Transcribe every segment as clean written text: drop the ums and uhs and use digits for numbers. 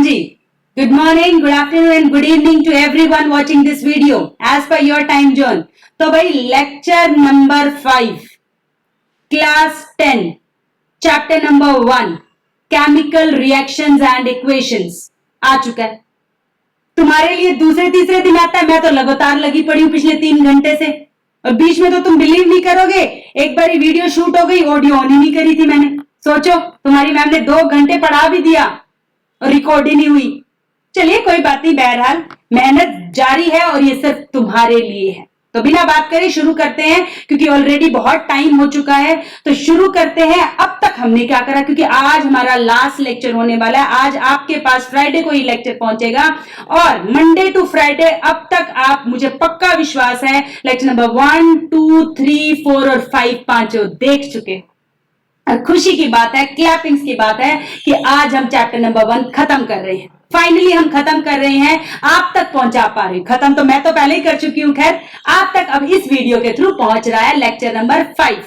Ji, good morning, good afternoon and good evening to everyone watching this video as per your time zone. तो भाई lecture number 5 class 10 chapter number 1 chemical reactions and equations आ चुका है। तुम्हारे लिए दूसरे तीसरे दिन आता है, मैं तो लगातार लगी पड़ी हूं पिछले 3 घंटे से, और बीच में तो तुम बिलीव नहीं करोगे, एक बारी वीडियो शूट हो गई, ऑडियो ऑन ही नहीं करी थी मैंने। सोचो, तुम्हारी मैम ने 2 घंटे पढ़ा भी दिया और रिकॉर्ड ही नहीं हुई। चलिए कोई बात नहीं, बहरहाल मेहनत जारी है और ये सिर्फ तुम्हारे लिए है। तो बिना बात करे शुरू करते हैं, क्योंकि ऑलरेडी बहुत टाइम हो चुका है। तो शुरू करते हैं। अब तक हमने क्या करा, क्योंकि आज हमारा लास्ट लेक्चर होने वाला है। आज आपके पास फ्राइडे को ही लेक्चर पहुंचेगा और मंडे टू फ्राइडे अब तक आप, मुझे पक्का विश्वास है, लेक्चर नंबर 1, 2, 3, 4 और 5 पांचों देख चुके। खुशी की बात है, क्लैपिंग्स की बात है कि आज हम चैप्टर नंबर 1 खत्म कर रहे हैं। फाइनली हम खत्म कर रहे हैं, आप तक पहुंचा पा रहे हैं। खत्म तो मैं तो पहले ही कर चुकी हूं, खैर आप तक अब इस वीडियो के थ्रू पहुंच रहा है लेक्चर नंबर 5।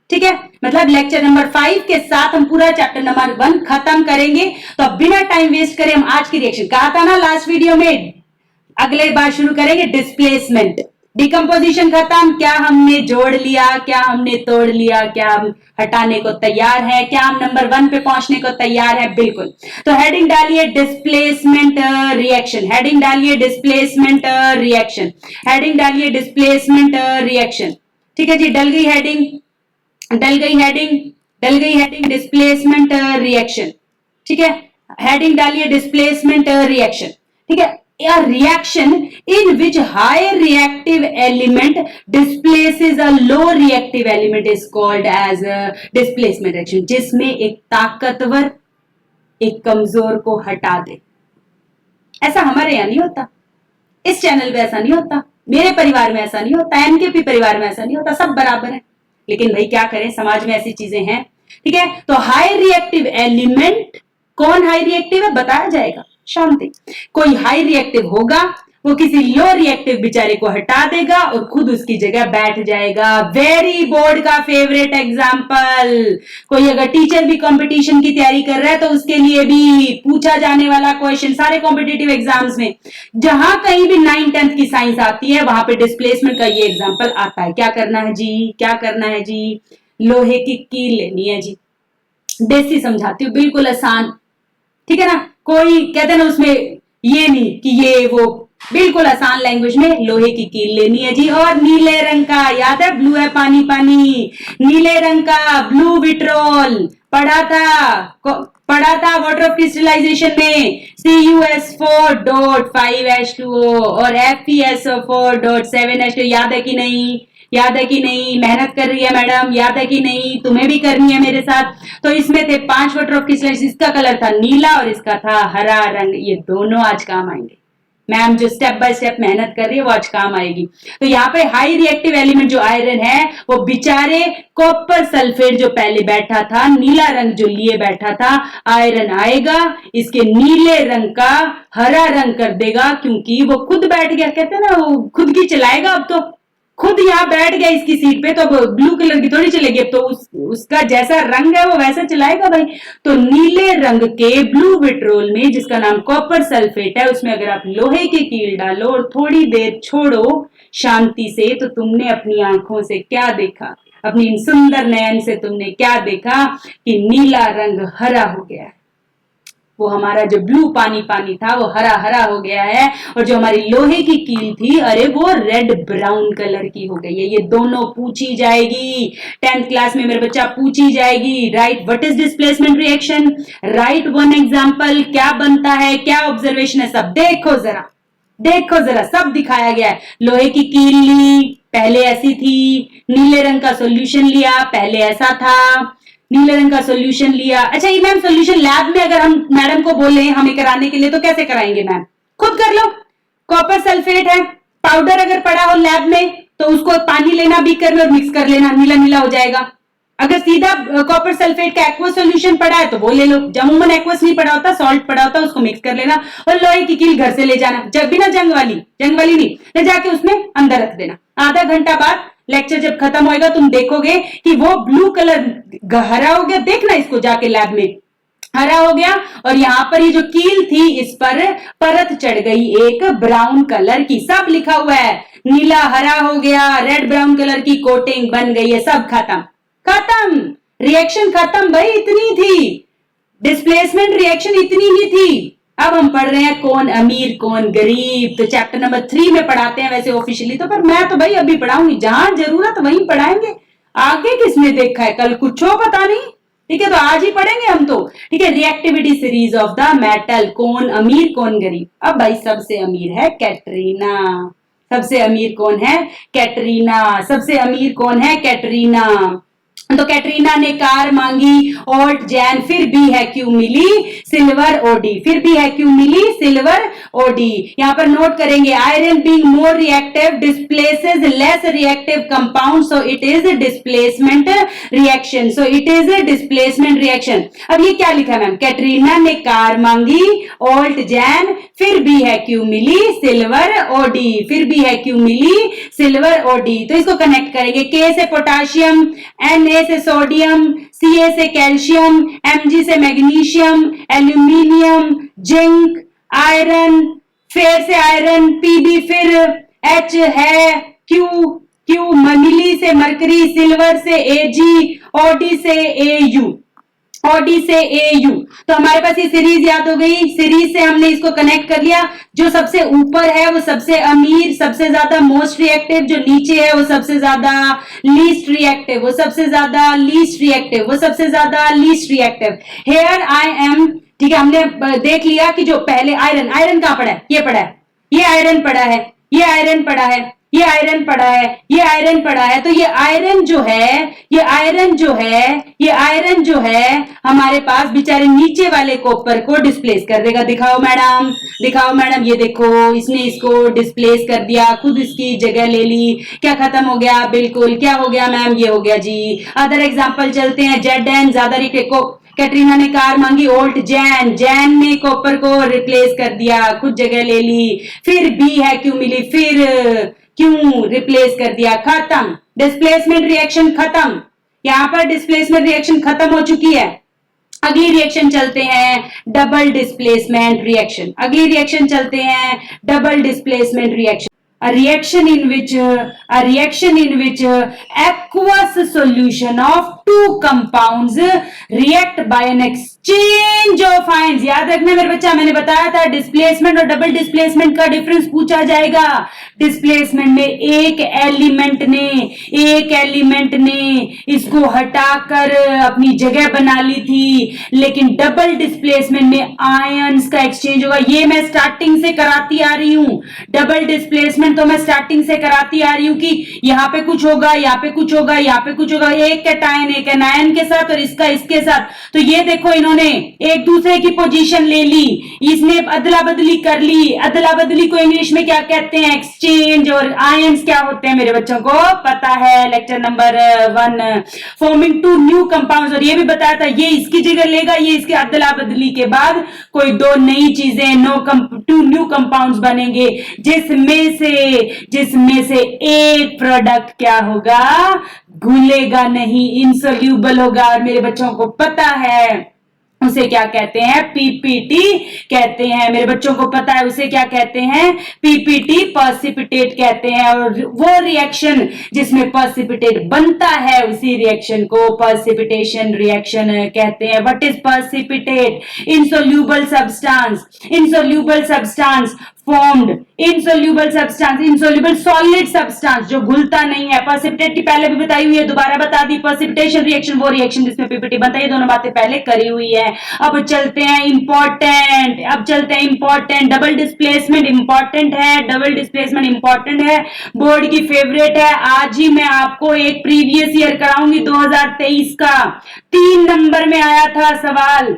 ठीक है, मतलब लेक्चर नंबर 5 के साथ हम पूरा चैप्टर नंबर 1 खत्म करेंगे। तो अब बिना टाइम वेस्ट करे हम आज की रिएक्शन, कहा था ना लास्ट वीडियो में, अगले बार शुरू करेंगे डिस्प्लेसमेंट। डिकम्पोजिशन खत्म, क्या हमने जोड़ लिया, क्या हमने तोड़ लिया, क्या हम हटाने को तैयार है, क्या हम नंबर 1 पे पहुंचने को तैयार है? बिल्कुल। तो हेडिंग डालिए डिस्प्लेसमेंट रिएक्शन, हेडिंग डालिए डिस्प्लेसमेंट रिएक्शन, हेडिंग डालिए डिस्प्लेसमेंट रिएक्शन। ठीक है जी, डल गई हेडिंग, डल गई हेडिंग, डल गई हेडिंग डिस्प्लेसमेंट रिएक्शन। ठीक है, हेडिंग डालिए डिस्प्लेसमेंट रिएक्शन। ठीक है, a reaction in which high reactive element displaces a low reactive element is called as a displacement reaction, जिसमें एक ताकतवर एक कमजोर को हटा दे। ऐसा हमारे यहां नहीं होता, इस चैनल पे ऐसा नहीं होता, मेरे परिवार में ऐसा नहीं होता, एमकेपी परिवार में ऐसा नहीं होता, सब बराबर है। लेकिन भाई क्या करें, समाज में ऐसी चीजें हैं। ठीक है, तो हाई रिएक्टिव एलिमेंट, कौन हाई रिएक्टिव है बताया जाएगा, शांति। कोई हाई रिएक्टिव होगा, वो किसी लो रिएक्टिव बेचारे को हटा देगा और खुद उसकी जगह बैठ जाएगा। वेरी बोर्ड का फेवरेट एग्जांपल, कोई अगर टीचर भी कंपटीशन की तैयारी कर रहा है तो उसके लिए भी पूछा जाने वाला क्वेश्चन, सारे कॉम्पिटिटिव एग्जाम्स में जहां कहीं भी 9th 10th की साइंस आती है वहां पे डिस्प्लेसमेंट का ये एग्जाम्पल आता है। क्या करना है जी, क्या करना है जी, लोहे की कील लेनी है जी। देसी समझाती हूँ, बिल्कुल आसान। ठीक है ना, कोई कहते ना उसमें ये नहीं कि ये वो, बिल्कुल आसान लैंग्वेज में लोहे की कील लेनी है जी। और नीले रंग का, याद है ब्लू है पानी पानी, नीले रंग का ब्लू विट्रोल पढ़ा था वाटर ऑफ क्रिस्टलाइजेशन में, CuS4.5H2O और FeSO4.7H2O। याद है कि नहीं, याद है कि नहीं? मेहनत कर रही है मैडम, याद है कि नहीं? तुम्हें भी करनी है मेरे साथ। तो इसमें थे 5 वाटर ऑफ क्रिस्टलाइजेशन, इसका कलर था नीला और इसका था हरा रंग। ये दोनों आज काम आएंगे। मैम जो स्टेप बाय स्टेप मेहनत कर रही है वो आज काम आएगी। तो यहाँ पे हाई रिएक्टिव एलिमेंट जो आयरन है, वो बेचारे कॉपर सल्फेट जो पहले बैठा था, नीला रंग जो लिए बैठा था, आयरन आएगा इसके नीले रंग का हरा रंग कर देगा, क्योंकि वो खुद बैठ गया। कहते हैं ना, वो खुद की चलाएगा, अब तो खुद यहाँ बैठ गया इसकी सीट पे, तो अब ब्लू कलर की थोड़ी चलेगी, अब तो उसका जैसा रंग है वो वैसा चलाएगा भाई। तो नीले रंग के ब्लू विट्रोल में, जिसका नाम कॉपर सल्फेट है, उसमें अगर आप लोहे की कील डालो और थोड़ी देर छोड़ो शांति से, तो तुमने अपनी आंखों से क्या देखा, अपनी सुंदर नयन से तुमने क्या देखा कि नीला रंग हरा हो गया है। वो हमारा जो ब्लू पानी पानी था वो हरा हरा हो गया है, और जो हमारी लोहे की कील थी, अरे वो रेड ब्राउन कलर की हो गई है। ये दोनों पूछी जाएगी 10th क्लास में, मेरे बच्चा पूछी जाएगी। Right, what is displacement reaction, right one example, क्या बनता है, क्या ऑब्जर्वेशन है, सब देखो जरा, देखो जरा, सब दिखाया गया है। लोहे की कील ली, पहले ऐसी थी, नीले रंग का सॉल्यूशन लिया, पहले ऐसा था, नीले रंग का सॉल्यूशन लिया। अच्छा ये मैम सॉल्यूशन लैब में अगर हम मैडम को बोले हमें कराने के लिए तो कैसे कराएंगे मैम? खुद कर लो। कॉपर सल्फेट है, पाउडर अगर पड़ा हो लैब में तो उसको पानी लेना बीकर में और मिक्स कर लेना, नीला नीला हो जाएगा। अगर सीधा कॉपर सल्फेट का एक्वस सॉल्यूशन पड़ा है तो वो ले लो। अमूमन एक्वस नहीं पड़ा होता, सॉल्ट पड़ा होता, उसको मिक्स कर लेना और लोहे की कील घर से ले जाना, जब बिना जंग वाली नहीं, ले जाके उसमें अंदर रख देना। आधा घंटा बाद लेक्चर जब खत्म होएगा तुम देखोगे कि वो ब्लू कलर हरा हो गया। देखना इसको जाके लैब में, हरा हो गया, और यहाँ पर ये जो कील थी इस पर परत चढ़ गई एक ब्राउन कलर की। सब लिखा हुआ है, नीला हरा हो गया, रेड ब्राउन कलर की कोटिंग बन गई है, सब खत्म। खत्म, रिएक्शन खत्म भाई, इतनी थी डिस्प्लेसमेंट रिएक्शन, इतनी ही थी। अब हम पढ़ रहे हैं कौन अमीर कौन गरीब, तो चैप्टर नंबर 3 में पढ़ाते हैं वैसे ऑफिशियली तो, पर मैं तो भाई अभी पढ़ाऊंगी, जहां जरूरत वहीं पढ़ाएंगे, आगे किसने देखा है, कल कुछ हो पता नहीं। ठीक है, तो आज ही पढ़ेंगे हम तो। ठीक है, reactivity series of the metal, कौन अमीर कौन गरीब। अब भाई सबसे अमीर है कैटरीना, सबसे अमीर कौन है कैटरीना, सबसे अमीर कौन है कैटरीना। तो कैटरीना ने कार मांगी ऑल्ट जैन, फिर भी है क्यों मिली सिल्वर ओडी, फिर भी है क्यों मिली सिल्वर ओडी। यहां पर नोट करेंगे, iron being more reactive displaces less reactive compound, so it is displacement reaction, so it is displacement reaction. अब ये क्या लिखा मैम, कैटरीना ने कार मांगी ऑल्ट जैन, फिर भी है क्यों मिली सिल्वर ओडी, फिर भी है क्यों मिली सिल्वर ओडी। तो इसको कनेक्ट करेंगे, के से पोटाशियम, Na से सोडियम, Ca से कैल्शियम, Mg से मैग्नीशियम, एल्यूमिनियम, जिंक, आयरन, फिर से आयरन, Pb फिर H है, Q मिली से मरकरी, सिल्वर से Ag, Od से Au, ओडी से एयू। तो हमारे पास ये सीरीज याद हो गई, सीरीज से हमने इसको कनेक्ट कर लिया, जो सबसे ऊपर है वो सबसे अमीर, सबसे ज्यादा मोस्ट रिएक्टिव, जो नीचे है वो सबसे ज्यादा लीस्ट रिएक्टिव, वो सबसे ज्यादा लीस्ट रिएक्टिव, वो सबसे ज्यादा least reactive. Here I am, ठीक है, हमने देख लिया कि जो पहले आयरन, आयरन कहां पड़ा है, ये पड़ा है, ये आयरन पड़ा है, ये आयरन पड़ा है, ये आयरन पड़ा है, ये आयरन पड़ा है। तो ये आयरन जो है, ये आयरन जो है, ये आयरन जो है हमारे पास बेचारे नीचे वाले कॉपर को डिस्प्लेस कर देगा। दिखाओ मैडम, दिखाओ मैडम, ये देखो इसने इसको डिस्प्लेस कर दिया, खुद इसकी जगह ले ली, क्या खत्म हो गया, बिल्कुल क्या हो गया मैम, ये हो गया जी। अदर एग्जांपल चलते हैं, जेड ज्यादा को कैटरीना ने कार मांगी ओल्ट जैन, जैन ने कॉपर को रिप्लेस कर दिया, खुद जगह ले ली, फिर बी है क्यों मिली, फिर क्यों रिप्लेस कर दिया, खत्म, डिस्प्लेसमेंट रिएक्शन खत्म। यहां पर डिस्प्लेसमेंट रिएक्शन खत्म हो चुकी है। अगली रिएक्शन चलते हैं डबल डिस्प्लेसमेंट रिएक्शन, अगली रिएक्शन चलते हैं double displacement reaction. A reaction in which aqueous solution of two compounds react by an exchange of ions। याद रखना मेरे बच्चा, मैंने बताया था डिस्प्लेसमेंट और डबल डिस्प्लेसमेंट का डिफरेंस पूछा जाएगा। डिस्प्लेसमेंट में एक एलिमेंट ने इसको हटाकर अपनी जगह बना ली थी, लेकिन डबल डिस्प्लेसमेंट में आयंस का एक्सचेंज होगा। ये मैं स्टार्टिंग से कराती आ रही हूं, डबल डिस्प्लेसमेंट तो मैं स्टार्टिंग से कराती आ रही हूं कि यहां पे कुछ होगा, यहां पे कुछ होगा, यहां पे कुछ होगा, एक कैटायन एक एनायन के साथ और इसका इसके साथ। तो ये देखो इन्होंने एक दूसरे की पोजीशन ले ली, इसने अदला बदली कर ली। अदला बदली को इंग्लिश में क्या कहते हैं, एक्सचेंज। और आयंस क्या होते हैं मेरे बच्चों को पता है, lecture number 1, forming two new compounds. और ये भी बताया था, ये इसकी जगह लेगा, ये इसके अदला बदली के बाद कोई दो नई चीजें, टू न्यू कंपाउंड्स बनेंगे, जिसमें से एक प्रोडक्ट क्या होगा, घुलेगा नहीं, इनसोल्यूबल होगा। और मेरे बच्चों को पता है उसे क्या कहते हैं, पीपीटी कहते हैं। मेरे बच्चों को पता है उसे क्या कहते हैं, पीपीटी, पर्सिपिटेट कहते हैं। और वो रिएक्शन जिसमें पर्सिपिटेट बनता है उसी रिएक्शन को पर्सिपिटेशन रिएक्शन कहते हैं। What is precipitate, insoluble substance, insoluble substance formed, insoluble substance, insoluble solid substance जो घुलता नहीं है। पर्सिपिटेट की पहले भी बताई हुई है, दोबारा बता दी। पर्सिपिटेशन रिएक्शन वो रिएक्शन जिसमें पीपीटी बनता है, ये दोनों बातें पहले करी हुई है। अब चलते हैं इंपॉर्टेंट, डबल डिस्प्लेसमेंट इंपॉर्टेंट है, डबल डिस्प्लेसमेंट इंपॉर्टेंट है, बोर्ड की फेवरेट है। आज ही मैं आपको एक प्रीवियस ईयर कराऊंगी 2023 का, 3 नंबर में आया था सवाल,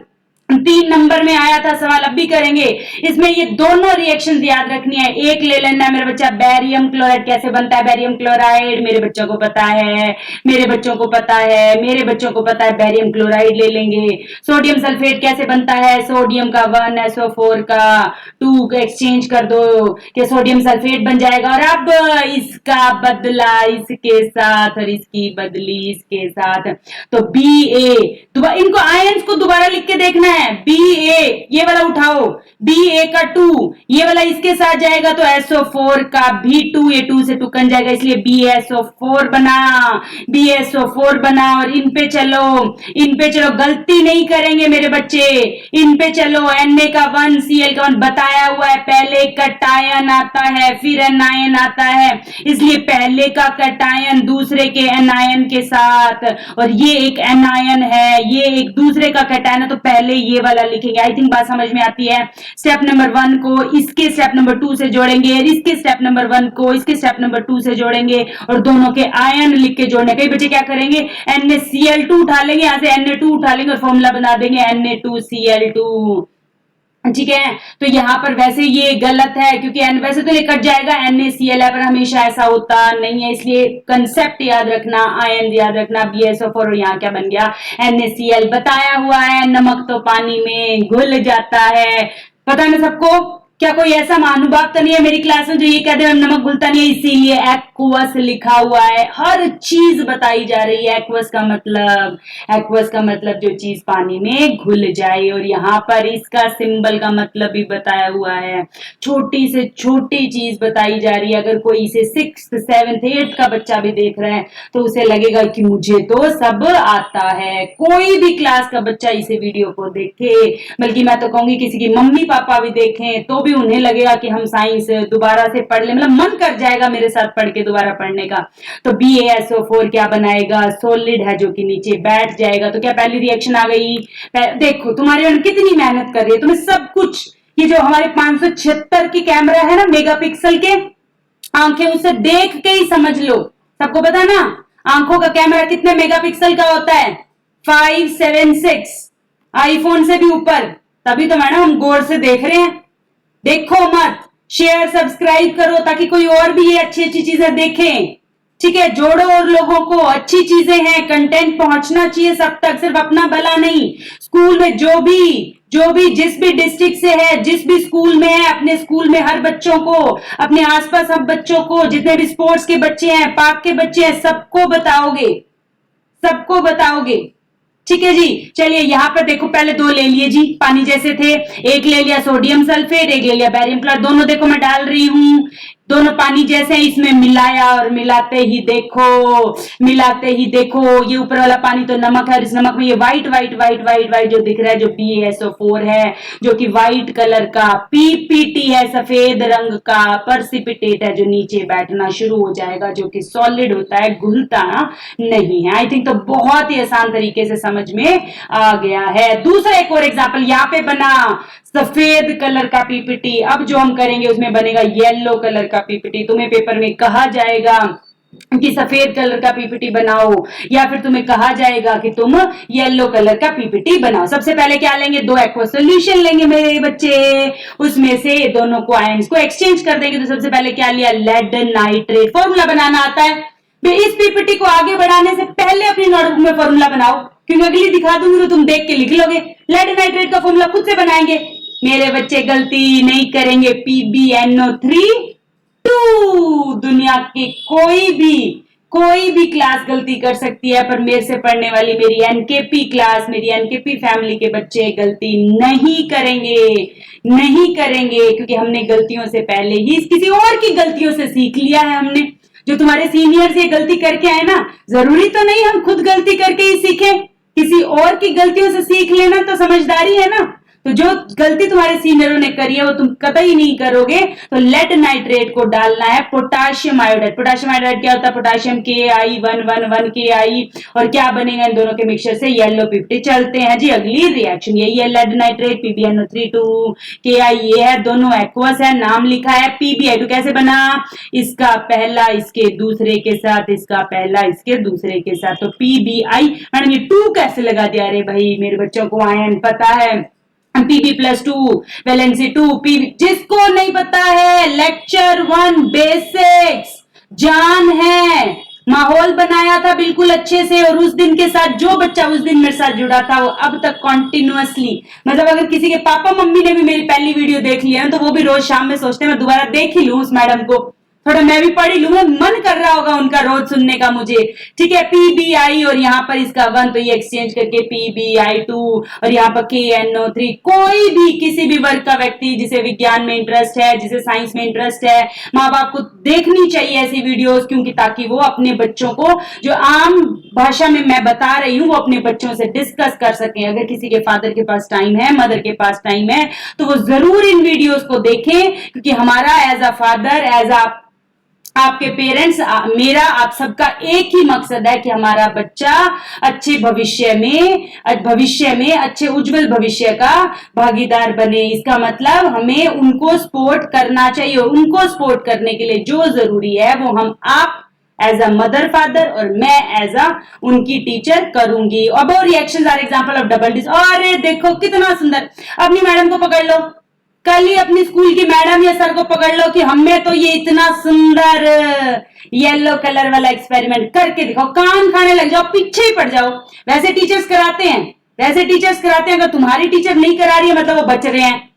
3 नंबर में आया था सवाल, अब भी करेंगे। इसमें ये दोनों रिएक्शंस याद रखनी है। एक ले लेना है मेरे बच्चा, बैरियम क्लोराइड कैसे बनता है, बैरियम क्लोराइड मेरे बच्चों को पता है, मेरे बच्चों को पता है, मेरे बच्चों को पता है, बैरियम क्लोराइड ले लेंगे। सोडियम सल्फेट कैसे बनता है, सोडियम का 1SO4 का 2 का एक्सचेंज कर दो कि सोडियम सल्फेट बन जाएगा। और अब इसका बदला इसके साथ और इसकी बदली इसके साथ, तो BA। इनको आयंस को दोबारा लिख के देखना है, है, BA ये वाला उठाओ, BA का 2 ये वाला इसके साथ जाएगा तो SO4 का भी 2, ये 2 से 2 कट जाएगा, इसलिए BSO4 बना, BSO4 बना। और इन पे चलो, गलती नहीं करेंगे मेरे बच्चे, इन पे चलो। Na का 1, Cl का 1 बताया हुआ है, पहले कटायन आता है फिर एनायन आता है, इसलिए पहले का कटायन दूसरे के एनायन के साथ, और ये एक एनायन है, ये एक दूसरे का कटायन है, तो पहले ये वाला लिखेंगे। आई थिंक बात समझ में आती है। स्टेप नंबर 1 को इसके स्टेप नंबर 2 से जोड़ेंगे, इसके स्टेप नंबर 1 को इसके स्टेप नंबर 2 से जोड़ेंगे और दोनों के आयन लिख के जोड़ने। कई बच्चे क्या करेंगे, NaCl2 उठा लेंगे, यहां से Na2 उठा लेंगे और फॉर्मूला बना देंगे Na2Cl2। ठीक है, तो यहाँ पर वैसे ये गलत है क्योंकि वैसे तो ये कट जाएगा, NaCl है, पर हमेशा ऐसा होता नहीं है, इसलिए कंसेप्ट याद रखना, आयन याद रखना, BSO4। और यहाँ क्या बन गया, NaCl। बताया हुआ है नमक तो पानी में घुल जाता है, पता है ना सबको। क्या कोई ऐसा महानुभाव तो नहीं है मेरी क्लास में जो ये कहते हैं नमक घुलता नहीं है, इसीलिए एक्वस लिखा हुआ है, हर चीज बताई जा रही है। एक्वस का मतलब जो चीज पानी में घुल जाए, और यहाँ पर इसका सिंबल का मतलब भी बताया हुआ है। छोटी से छोटी चीज बताई जा रही है। अगर कोई इसे 6th 7th 8th का बच्चा भी देख रहा है तो उसे लगेगा कि मुझे तो सब आता है। कोई भी क्लास का बच्चा इसे वीडियो को देखे, बल्कि मैं तो कहूंगी किसी की मम्मी पापा भी देखें तो भी उन्हें लगेगा कि हम साइंस दोबारा से पढ़ ले, मतलब मन कर जाएगा मेरे साथ पढ़ के दोबारा पढ़ने का। तो BaSO4 क्या बनाएगा, सॉलिड है जो कि नीचे बैठ जाएगा। तो क्या पहली रिएक्शन आ गई। देखो तुम्हारी बहन कितनी मेहनत कर रही है, तुम्हें सब कुछ, ये जो हमारे 576 की कैमरा है ना मेगापिक्सल के, आंखें उसे देख के ही समझ लो। सबको पता ना आंखों का कैमरा कितने मेगापिक्सल का होता है, 576, आईफोन से भी ऊपर। तभी तो मैडम हम गौर से देख रहे हैं। देखो मत, शेयर सब्सक्राइब करो ताकि कोई और भी ये अच्छी अच्छी चीजें देखें। ठीक है, जोड़ो और लोगों को, अच्छी चीजें हैं, कंटेंट पहुंचना चाहिए सब तक, सिर्फ अपना भला नहीं। स्कूल में जो भी जिस भी डिस्ट्रिक्ट से है, जिस भी स्कूल में है, अपने स्कूल में हर बच्चों को, अपने आसपास सब बच्चों को, जितने भी स्पोर्ट्स के बच्चे हैं, पार्क के बच्चे हैं, सबको बताओगे। ठीक है जी। चलिए यहाँ पर देखो, पहले 2 ले लिए जी, पानी जैसे थे। एक ले लिया सोडियम सल्फेट, एक ले लिया बैरियम क्लोराइड। दोनों देखो मैं डाल रही हूं, दोनों पानी जैसे हैं, इसमें मिलाया और मिलाते ही देखो ये ऊपर वाला पानी तो नमक है, और इस नमक में ये व्हाइट जो दिख रहा है जो BaSO4 है, जो कि व्हाइट कलर का, PPT है सफेद रंग का, परसिपिटेट है जो नीचे बैठना शुरू हो जाएगा, जो कि सॉलिड होता है, घुलता नहीं है। आई थिंक तो बहुत ही आसान तरीके से समझ में आ गया है। दूसरा एक और एग्जाम्पल यहाँ पे बना, सफेद कलर का PPT। अब जो हम करेंगे उसमें बनेगा येलो कलर का PPT। तुम्हें पेपर में कहा जाएगा कि सफेद कलर का PPT बनाओ, या फिर तुम्हें कहा जाएगा कि तुम येलो कलर का PPT बनाओ। सबसे पहले क्या लेंगे, 2 एक्वस सॉल्यूशन लेंगे मेरे बच्चे, उसमें से दोनों को आयंस को एक्सचेंज कर देंगे। तो सबसे पहले क्या लिया, लेड नाइट्रेट। फॉर्मूला बनाना आता है, इस PPT को आगे बढ़ाने से पहले अपनी नोटबुक में फॉर्मूला बनाओ, क्योंकि अगली दिखा दूंगी तो तुम देख के लिख लोगे। लेड नाइट्रेट का फॉर्मूला खुद से बनाएंगे। मेरे बच्चे गलती नहीं करेंगे, PbNO3 2। दुनिया की कोई भी क्लास गलती कर सकती है, पर मेरे से पढ़ने वाली मेरी NKP क्लास, मेरी NKP फैमिली के बच्चे गलती नहीं करेंगे, क्योंकि हमने गलतियों से पहले ही किसी और की गलतियों से सीख लिया है। हमने जो तुम्हारे सीनियर से गलती करके आए ना, जरूरी तो नहीं हम खुद गलती करके ही सीखें, किसी और की गलतियों से सीख लेना तो समझदारी है ना। तो जो गलती तुम्हारे सीनियरों ने करी है वो तुम कतई नहीं करोगे। तो लेड नाइट्रेट को डालना है पोटाशियम आयोडाइड। पोटाशियम आयोडाइड क्या होता है, पोटाशियम Ki1 Ki, और क्या बनेगा इन दोनों के मिक्सचर से, येलो PPT। चलते हैं जी अगली रिएक्शन, यही है लेड नाइट्रेट, PbNO3 2 Ki, ये है, दोनों एक्वस है, नाम लिखा है PbI2। कैसे बना, इसका पहला इसके दूसरे के साथ, इसका पहला इसके दूसरे के साथ, तो PbI। मैडम ये 2 कैसे लगा दिया, अरे भाई मेरे बच्चों को आयन पता है, Pb+2 वैलेंसी 2 Pb। जिसको नहीं पता है, लेक्चर 1 बेसिक्स जान है, माहौल बनाया था बिल्कुल अच्छे से, और उस दिन के साथ जो बच्चा उस दिन मेरे साथ जुड़ा था वो अब तक कॉन्टिन्यूअसली, मतलब अगर किसी के पापा मम्मी ने भी मेरी पहली वीडियो देख लिया है तो वो भी रोज शाम में सोचते हैं मैं दोबारा देख ही लूं उस मैडम को। थोड़ा मैं भी पढ़ ही लूंगा, मन कर रहा होगा उनका रोज सुनने का मुझे। ठीक है, PBI और यहाँ पर इसका 1 तो ये एक्सचेंज करके PBI 2 और यहाँ पर KNO 3। कोई भी किसी भी वर्ग का व्यक्ति जिसे विज्ञान में इंटरेस्ट है, जिसे साइंस में इंटरेस्ट है, माँ बाप को देखनी चाहिए ऐसी वीडियोस, क्योंकि ताकि वो अपने बच्चों को जो आम भाषा में मैं बता रही हूँ वो अपने बच्चों से डिस्कस कर सकें। अगर किसी के फादर के पास टाइम है, मदर के पास टाइम है, तो वो जरूर इन वीडियोस को देखें, क्योंकि हमारा as a father, as a आपके पेरेंट्स, मेरा आप सबका एक ही मकसद है कि हमारा बच्चा अच्छे भविष्य में अच्छे उज्जवल भविष्य का भागीदार बने। इसका मतलब हमें उनको सपोर्ट करना चाहिए, और उनको सपोर्ट करने के लिए जो जरूरी है वो हम आप एज अ मदर फादर और मैं एज अ उनकी टीचर करूंगी। अब वो reactions are example of double डिस। अरे देखो कितना सुंदर, अपनी मैडम को पकड़ लो, कल ही अपनी स्कूल की मैडम या सर को पकड़ लो कि हमें तो ये इतना सुंदर येलो कलर वाला एक्सपेरिमेंट करके दिखाओ, कान खाने लग जाओ, पीछे ही पड़ जाओ। वैसे टीचर्स कराते हैं, अगर तुम्हारी टीचर नहीं करा रही है मतलब वो बच रहे हैं।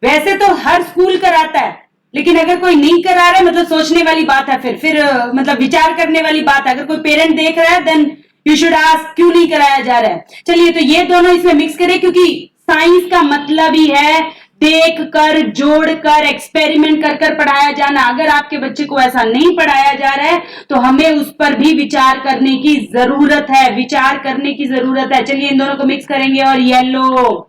वैसे तो हर स्कूल कराता है, लेकिन अगर कोई नहीं करा रहा है मतलब सोचने वाली बात है, फिर मतलब विचार करने वाली बात है। अगर कोई पेरेंट देख रहा है देन यू शुड आस्क क्यों नहीं कराया जा रहा है। चलिए, तो ये दोनों इसमें मिक्स करें, क्योंकि साइंस का मतलब ही है देख कर, जोड़ कर, एक्सपेरिमेंट कर कर पढ़ाया जाना। अगर आपके बच्चे को ऐसा नहीं पढ़ाया जा रहा है तो हमें उस पर भी विचार करने की जरूरत है। चलिए, इन दोनों को मिक्स करेंगे और येलो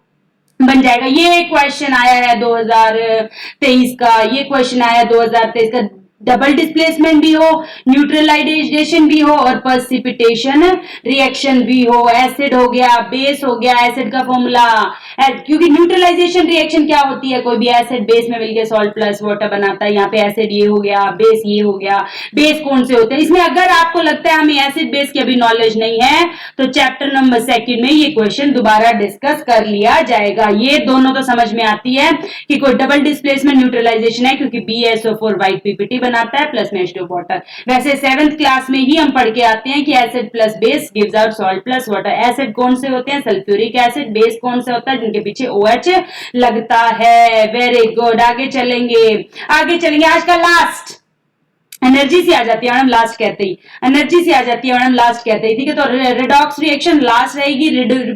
बन जाएगा। ये क्वेश्चन आया है 2023 का, ये क्वेश्चन आया 2023 का। डबल डिस्प्लेसमेंट भी हो, न्यूट्रलाइजेशन भी हो और प्रेसिपिटेशन रिएक्शन भी हो। एसिड हो गया, बेस हो गया, एसिड का फॉर्मूला, क्योंकि न्यूट्रलाइजेशन रिएक्शन क्या होती है, कोई भी एसिड बेस में मिलकर सॉल्ट प्लस वाटर बनाता है। यहाँ पे एसिड ये हो गया, बेस ये हो गया। बेस कौन से होते हैं इसमें, अगर आपको लगता है हमें एसिड बेस की अभी नॉलेज नहीं है तो चैप्टर नंबर 2 में ये क्वेश्चन दोबारा डिस्कस कर लिया जाएगा। ये दोनों तो समझ में आती है कि कोई डबल डिस्प्लेसमेंट न्यूट्रलाइजेशन है, क्योंकि BSO4 व्हाइट पीपीटी बनाता है प्लस में H2O वाटर। वैसे 7th क्लास में ही हम पढ़ के आते हैं कि acid plus base gives out salt plus water. Acid कौन से होते हैं, सल्फ्यूरिक एसिड। बेस कौन से होता है, जिनके पीछे OH लगता है। वेरी गुड, आगे चलेंगे। आज का लास्ट एनर्जी से आ जाती है मैडम, लास्ट कहते ही ठीक है। तो रिडॉक्स रिएक्शन लास्ट रहेगी।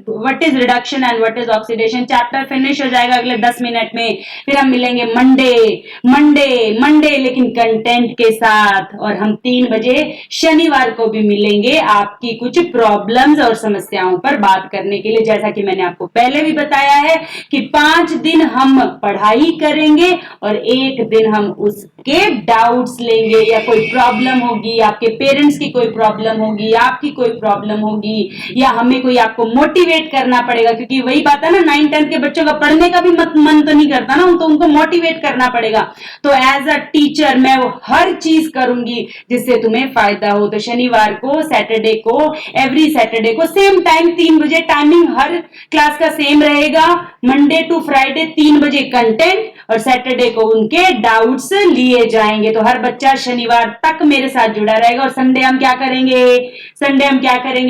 What is reduction and what is oxidation, chapter finish हो जाएगा अगले 10 मिनट में। फिर हम मिलेंगे मंडे लेकिन कंटेंट के साथ, और हम 3 बजे शनिवार को भी मिलेंगे आपकी कुछ प्रॉब्लम्स और समस्याओं पर बात करने के लिए। जैसा कि मैंने आपको पहले भी बताया है कि 5 दिन हम पढ़ाई करेंगे और 1 दिन हम उसके डाउट्स लेंगे, या कोई प्रॉब्लम होगी, आपके पेरेंट्स की कोई प्रॉब्लम होगी, आपकी कोई प्रॉब्लम होगी, या हमें कोई आपको मोटिवेट करना पड़ेगा। क्योंकि वही बात है ना, 9th-10th के बच्चों का पढ़ने का भी मन तो नहीं करता ना, तो उनको मोटिवेट करना पड़ेगा। तो एज अ टीचर मैं वो हर चीज करूंगी जिससे तुम्हें फायदा हो। तो शनिवार को, सैटरडे को, एवरी सैटरडे को सेम टाइम 3 बजे, टाइमिंग हर क्लास का सेम रहेगा। मंडे टू फ्राइडे 3 बजे कंटेंट और सैटरडे को उनके डाउट्स लिए जाएंगे। तो हर बच्चा शनिवार तक मेरे साथ जुड़ा रहेगा। और संडे हम क्या करेंगे,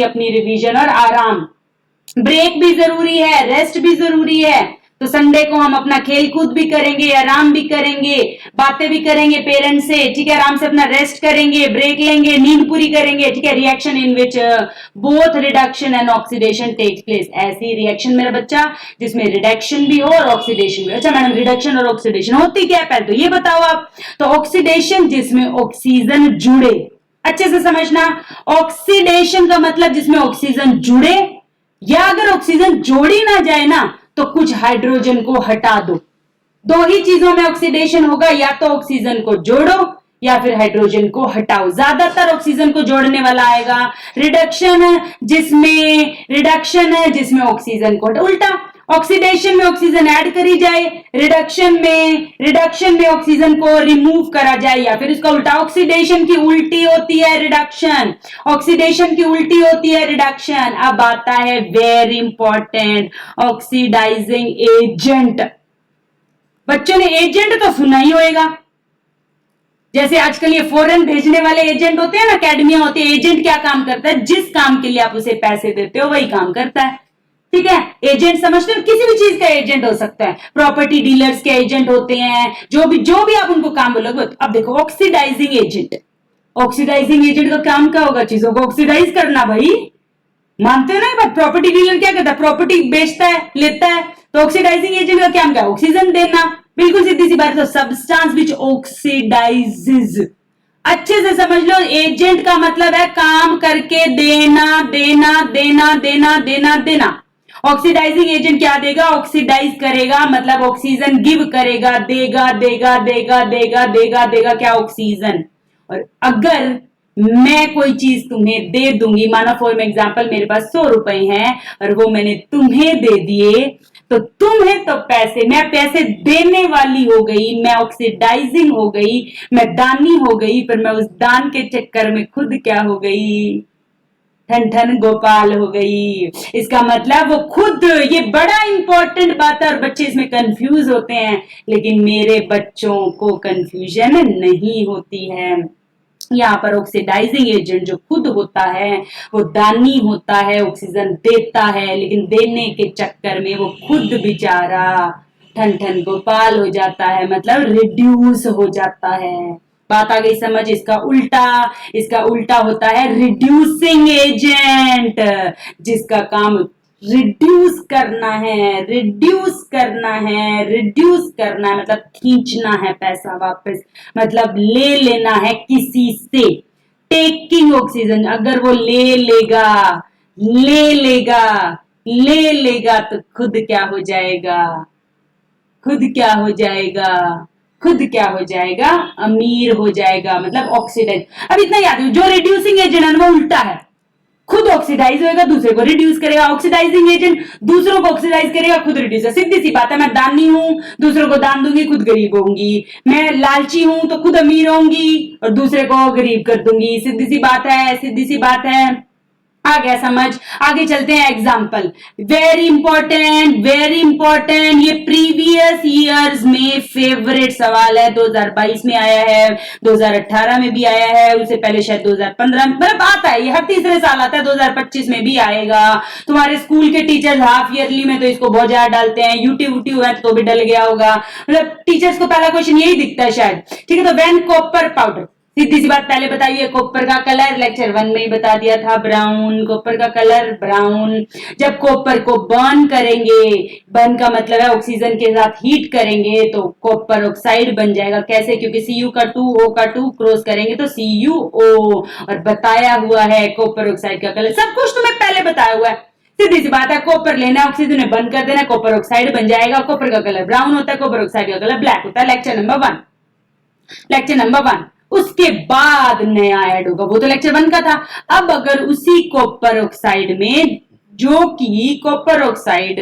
अपनी रिवीजन और आराम। ब्रेक भी जरूरी है, रेस्ट भी जरूरी है। तो संडे को हम अपना खेल कूद भी करेंगे, आराम भी करेंगे, बातें भी करेंगे पेरेंट्स से, ठीक है। आराम से अपना रेस्ट करेंगे, ब्रेक लेंगे, नींद पूरी करेंगे, ठीक है। Reaction in which both reduction and oxidation takes place, ऐसी रिएक्शन मेरा बच्चा जिसमें रिडक्शन भी हो और ऑक्सीडेशन भी। अच्छा मैडम, रिडक्शन और ऑक्सीडेशन होती क्या है पहले तो ये बताओ आप। तो ऑक्सीडेशन जिसमें ऑक्सीजन जुड़े, अच्छे से समझना। ऑक्सीडेशन का मतलब जिसमें ऑक्सीजन जुड़े, या अगर ऑक्सीजन जोड़ी ना जाए ना तो कुछ हाइड्रोजन को हटा दो। 2 ही चीजों में ऑक्सीडेशन होगा, या तो ऑक्सीजन को जोड़ो या फिर हाइड्रोजन को हटाओ। ज्यादातर ऑक्सीजन को जोड़ने वाला आएगा। रिडक्शन जिसमें ऑक्सीजन को उल्टा, ऑक्सीडेशन में ऑक्सीजन ऐड करी जाए, रिडक्शन में ऑक्सीजन को रिमूव करा जाए, या फिर इसका उल्टा। ऑक्सीडेशन की उल्टी होती है रिडक्शन। अब आता है वेरी इंपॉर्टेंट, ऑक्सीडाइजिंग एजेंट। बच्चों ने एजेंट तो सुना ही होगा, जैसे आजकल ये फॉरेन भेजने वाले एजेंट होते हैं ना, अकेडमिया होती है। एजेंट क्या काम करता है, जिस काम के लिए आप उसे पैसे देते हो वही काम करता है। ठीक है, एजेंट समझते हो, किसी भी चीज का एजेंट हो सकता है, प्रॉपर्टी डीलर्स के एजेंट होते हैं, जो भी आप उनको काम बोलोगे। अब देखो ऑक्सीडाइजिंग एजेंट, ऑक्सीडाइजिंग एजेंट का काम क्या होगा, चीजों को ऑक्सीडाइज करना भाई, मानते हो ना ये बात। प्रॉपर्टी डीलर क्या करता है, प्रॉपर्टी बेचता है, लेता है, तो ऑक्सीडाइजिंग एजेंट का काम क्या है, ऑक्सीजन देना, बिल्कुल सीधी सी बात। तो सब्सटेंस विच ऑक्सीडाइजेज, अच्छे से समझ लो, एजेंट का मतलब है काम करके देना देना देना देना देना देना। ऑक्सीडाइजिंग एजेंट क्या देगा, ऑक्सीडाइज करेगा, मतलब ऑक्सीजन गिव करेगा, देगा देगा देगा देगा देगा देगा क्या, ऑक्सीजन। और अगर मैं कोई चीज तुम्हें दे दूंगी, मानो फॉर एग्जाम्पल मेरे पास 100 रुपए हैं और वो मैंने तुम्हें दे दिए, तो तुम्हें तो पैसे, मैं पैसे देने वाली हो गई, मैं ऑक्सीडाइजिंग हो गई, मैं दानी हो गई, पर मैं उस दान के चक्कर में खुद क्या हो गई, ठन ठन गोपाल हो गई। इसका मतलब वो खुद, ये बड़ा इंपॉर्टेंट बात है और बच्चे इसमें कंफ्यूज होते हैं, लेकिन मेरे बच्चों को कंफ्यूजन नहीं होती है। यहाँ पर ऑक्सीडाइजिंग एजेंट जो खुद होता है वो दानी होता है, ऑक्सीजन देता है, लेकिन देने के चक्कर में वो खुद बेचारा ठन ठन गोपाल हो जाता है, मतलब रिड्यूस हो जाता है। बात आ गई समझ। इसका उल्टा होता है रिड्यूसिंग एजेंट, जिसका काम रिड्यूस करना है, रिड्यूस करना है, रिड्यूस करना है, मतलब खींचना है पैसा वापस, मतलब ले लेना है किसी से। टेकिंग ऑक्सीजन, अगर वो ले लेगा, ले लेगा, ले लेगा तो खुद क्या हो जाएगा, खुद क्या हो जाएगा, खुद क्या हो जाएगा, अमीर हो जाएगा, मतलब ऑक्सीडाइज। अब इतना याद है, जो रिड्यूसिंग एजेंट है वो उल्टा है, खुद ऑक्सीडाइज होएगा, दूसरे को रिड्यूस करेगा। ऑक्सीडाइजिंग एजेंट दूसरों को ऑक्सीडाइज करेगा, खुद रिड्यूस। सीधी सी बात है, मैं दानी हूं, दूसरों को दान दूंगी, खुद गरीब होंगी। मैं लालची हूं तो खुद अमीर होंगी और दूसरे को गरीब कर दूंगी। सीधी सी बात है, सीधी सी बात है। आ गया समझ। आगे चलते हैं, example very important, very important. ये प्रीवियस ईयर्स में फेवरेट सवाल है, 2022 में आया है, 2018 में भी आया है, उससे पहले शायद 2015 में, मतलब आता है, ये हर तीसरे साल आता है, 2025 में भी आएगा। तुम्हारे स्कूल के टीचर्स हाफ ईयरली में तो इसको बहुत ज्यादा डालते हैं, यूट्यूब है तो भी डल गया होगा, मतलब टीचर्स को पहला क्वेश्चन यही दिखता है शायद। ठीक है, तो व्हेन कॉपर पाउडर, सीधी सी बात पहले बताइए, कॉपर का कलर लेक्चर 1 में ही बता दिया था, ब्राउन। कॉपर का कलर ब्राउन। जब कॉपर को बर्न करेंगे, बर्न का मतलब है ऑक्सीजन के साथ हीट करेंगे, तो कॉपर ऑक्साइड बन जाएगा। कैसे, क्योंकि Cu का 2 O का 2 क्रॉस करेंगे तो CuO, और बताया हुआ है कॉपर ऑक्साइड का कलर, सब कुछ तुम्हें पहले बताया हुआ है। सीधी सी बात है, कॉपर लेना, ऑक्सीजन में बंद कर देना, कॉपर ऑक्साइड बन जाएगा। कॉपर का कलर ब्राउन होता है, कॉपर ऑक्साइड का कलर ब्लैक होता है। Lecture number 1, lecture number 1। उसके बाद नया ऐड होगा, वो तो लेक्चर 1 का था। अब अगर उसी कॉपर ऑक्साइड में, जो कि कॉपर ऑक्साइड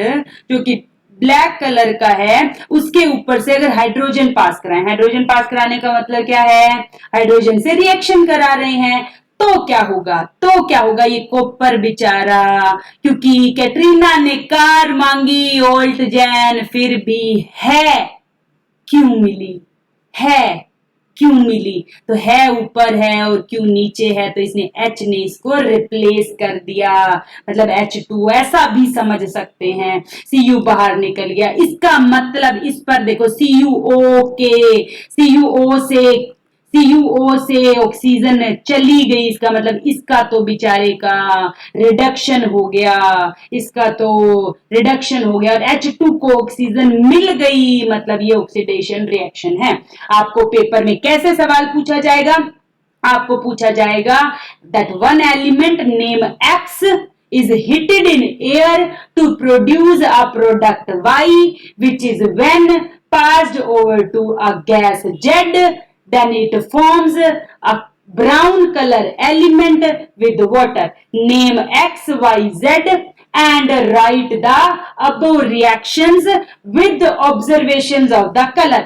जो कि ब्लैक कलर का है, उसके ऊपर से अगर हाइड्रोजन पास कराएं, हाइड्रोजन पास कराने का मतलब क्या है, हाइड्रोजन से रिएक्शन करा रहे हैं, तो क्या होगा, तो क्या होगा, ये कॉपर बेचारा, क्योंकि कैटरीना ने कार मांगी ओल्ट जैन, फिर भी है क्यों मिली, है क्यों मिली, तो है ऊपर है और क्यों नीचे है, तो इसने H ने इसको रिप्लेस कर दिया, मतलब H2 ऐसा भी समझ सकते हैं। Cu बाहर निकल गया, इसका मतलब इस पर देखो, CuO से ऑक्सीजन चली गई, इसका मतलब इसका तो बेचारे का रिडक्शन हो गया, इसका तो रिडक्शन हो गया, और H2 को ऑक्सीजन मिल गई, मतलब ये ऑक्सीडेशन रिएक्शन है। आपको पेपर में कैसे सवाल पूछा जाएगा, आपको पूछा जाएगा that one element name X is heated in air to produce a product Y, which is when passed over to a gas Z, then it forms a brown color element with water. Name X, Y, Z and write the above reactions with observations of the color.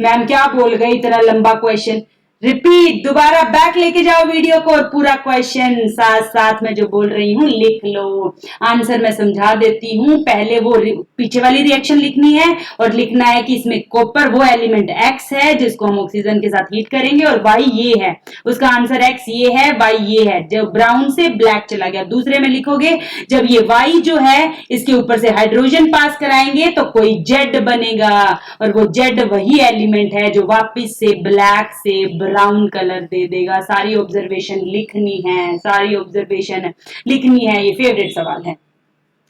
Ma'am क्या बोल गई, इतना लंबा question, repeat, दोबारा back लेके जाओ video को और पूरा क्वेश्चन साथ साथ में जो बोल रही हूँ लिख लो। आंसर मैं समझा देती हूँ, पहले वो पीछे वाली रिएक्शन लिखनी है और लिखना है कि इसमें कॉपर वो एलिमेंट एक्स है जिसको हम ऑक्सीजन के साथ हीट करेंगे और वाई ये है, उसका आंसर एक्स ये है, वाई ये है। जब ब्राउन से ब्लैक चला गया, दूसरे में लिखोगे जब ये वाई जो है इसके ऊपर से हाइड्रोजन पास कराएंगे तो कोई जेड बनेगा और वो जेड वही एलिमेंट है जो वापिस से ब्लैक से ब्राउन कलर दे देगा। सारी ऑब्जर्वेशन लिखनी है, सारी ऑब्जर्वेशन लिखनी है, ये फेवरेट सवाल है।